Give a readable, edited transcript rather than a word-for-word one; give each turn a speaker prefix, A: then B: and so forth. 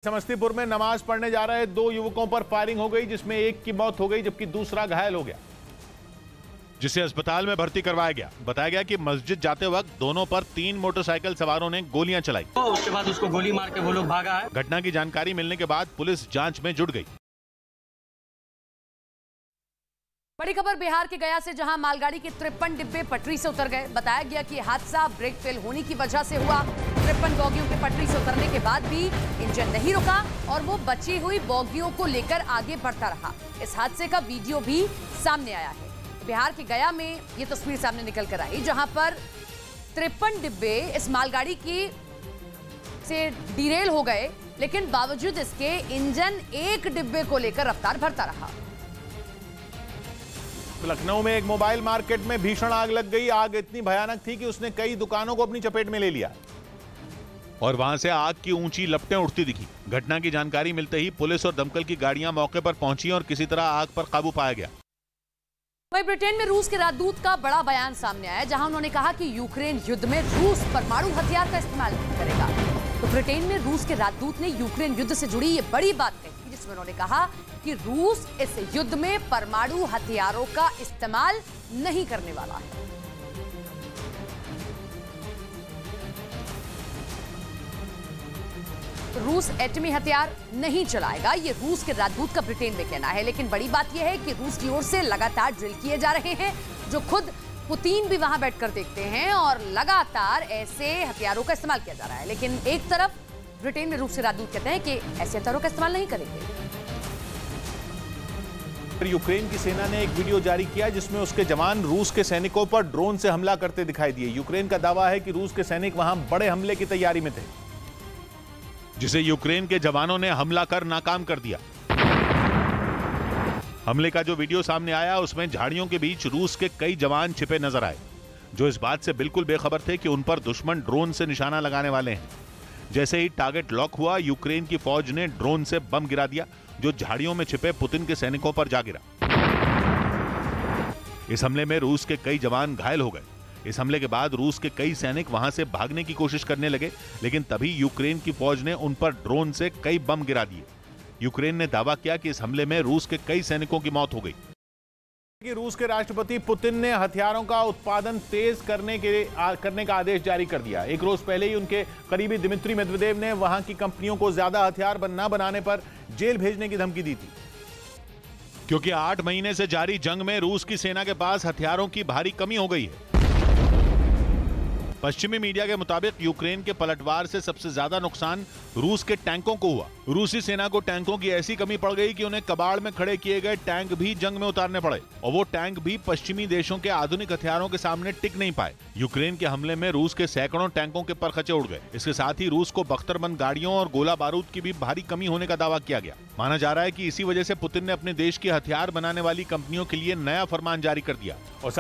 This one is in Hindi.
A: समस्तीपुर में नमाज पढ़ने जा रहे दो युवकों पर फायरिंग हो गई, जिसमें एक की मौत हो गई जबकि दूसरा घायल हो गया, जिसे अस्पताल में भर्ती करवाया गया। बताया गया कि मस्जिद जाते वक्त दोनों पर 3 मोटरसाइकिल सवारों ने गोलियां चलाई।
B: तो उसके बाद उसको गोली मार के वो लोग भागा है।
A: घटना की जानकारी मिलने के बाद पुलिस जांच में जुट गई।
C: बड़ी खबर बिहार के गया से, जहां मालगाड़ी के 53 डिब्बे पटरी से उतर गए। बताया गया कि हादसा ब्रेक फेल होने की वजह से हुआ। 53 बोगियों के पटरी से उतरने के बाद भी इंजन नहीं रुका और वो बची हुई बोगियों को लेकर आगे बढ़ता रहा। इस हादसे का वीडियो भी सामने आया है। बिहार के गया में ये तस्वीर सामने निकल कर आई, जहां पर 53 डिब्बे इस मालगाड़ी की से डिरेल हो गए, लेकिन बावजूद इसके इंजन एक डिब्बे को लेकर रफ्तार भरता रहा।
A: लखनऊ में एक मोबाइल मार्केट में भीषण आग लग गई। आग इतनी भयानक थी कि उसने कई दुकानों को अपनी चपेट में ले लिया और वहां से आग की ऊंची लपटें उठती दिखी। घटना की जानकारी मिलते ही पुलिस और दमकल की गाड़ियां मौके पर पहुंची और किसी तरह आग पर काबू पाया गया।
C: वहीं ब्रिटेन में रूस के राजदूत का बड़ा बयान सामने आया, जहां उन्होंने कहा कि यूक्रेन युद्ध में रूस परमाणु हथियार का इस्तेमाल नहीं करेगा। तो ब्रिटेन में रूस के राजदूत ने यूक्रेन युद्ध से जुड़ी ये बड़ी बात कही, जिसमें उन्होंने कहा कि रूस इस युद्ध में परमाणु हथियारों का इस्तेमाल नहीं करने वाला है। रूस एटमी हथियार नहीं चलाएगा, ये रूस के राजदूत का ब्रिटेन में कहना है। लेकिन बड़ी बात यह है कि रूस की ओर से लगातार ड्रिल किए जा रहे हैं, जो खुद पुतिन भी वहां बैठकर देखते हैं, और लगातार ऐसे हथियारों का इस्तेमाल किया जा रहा है। लेकिन एक तरफ ब्रिटेन में रूस के राजदूत कहते हैं कि ऐसे हथियारों का इस्तेमाल नहीं करेंगे।
A: यूक्रेन की सेना ने एक वीडियो जारी किया जिसमें उसके जवान रूस के सैनिकों पर ड्रोन से हमला करते दिखाई दिए। यूक्रेन का दावा है कि रूस के सैनिक वहां बड़े हमले की तैयारी में थे, जिसे यूक्रेन के जवानों ने हमला कर नाकाम कर दिया। हमले का जो वीडियो सामने आया उसमें झाड़ियों के बीच रूस के कई जवान छिपे नजर आए, जो इस बात से बिल्कुल बेखबर थे कि उन पर दुश्मन ड्रोन से निशाना लगाने वाले हैं। जैसे ही टारगेट लॉक हुआ, यूक्रेन की फौज ने ड्रोन से बम गिरा दिया, जो झाड़ियों में छिपे पुतिन के सैनिकों पर जा गिरा। इस हमले में रूस के कई जवान घायल हो गए। इस हमले के बाद रूस के कई सैनिक वहां से भागने की कोशिश करने लगे, लेकिन तभी यूक्रेन की फौज ने उन पर ड्रोन से कई बम गिरा दिए। यूक्रेन ने दावा किया कि इस हमले में रूस के कई सैनिकों की मौत हो गई। कि रूस के राष्ट्रपति पुतिन ने हथियारों का उत्पादन तेज करने का आदेश जारी कर दिया। एक रोज पहले ही उनके करीबी दिमित्री मेदवेदेव ने वहां की कंपनियों को ज्यादा हथियार न बनाने पर जेल भेजने की धमकी दी थी, क्योंकि 8 महीने से जारी जंग में रूस की सेना के पास हथियारों की भारी कमी हो गई है। पश्चिमी मीडिया के मुताबिक यूक्रेन के पलटवार से सबसे ज्यादा नुकसान रूस के टैंकों को हुआ। रूसी सेना को टैंकों की ऐसी कमी पड़ गई कि उन्हें कबाड़ में खड़े किए गए टैंक भी जंग में उतारने पड़े, और वो टैंक भी पश्चिमी देशों के आधुनिक हथियारों के सामने टिक नहीं पाए। यूक्रेन के हमले में रूस के सैकड़ों टैंकों के परखचे उड़ गए। इसके साथ ही रूस को बख्तरबंद गाड़ियों और गोला बारूद की भी भारी कमी होने का दावा किया गया। माना जा रहा है कि इसी वजह से पुतिन ने अपने देश की हथियार बनाने वाली कंपनियों के लिए नया फरमान जारी कर दिया और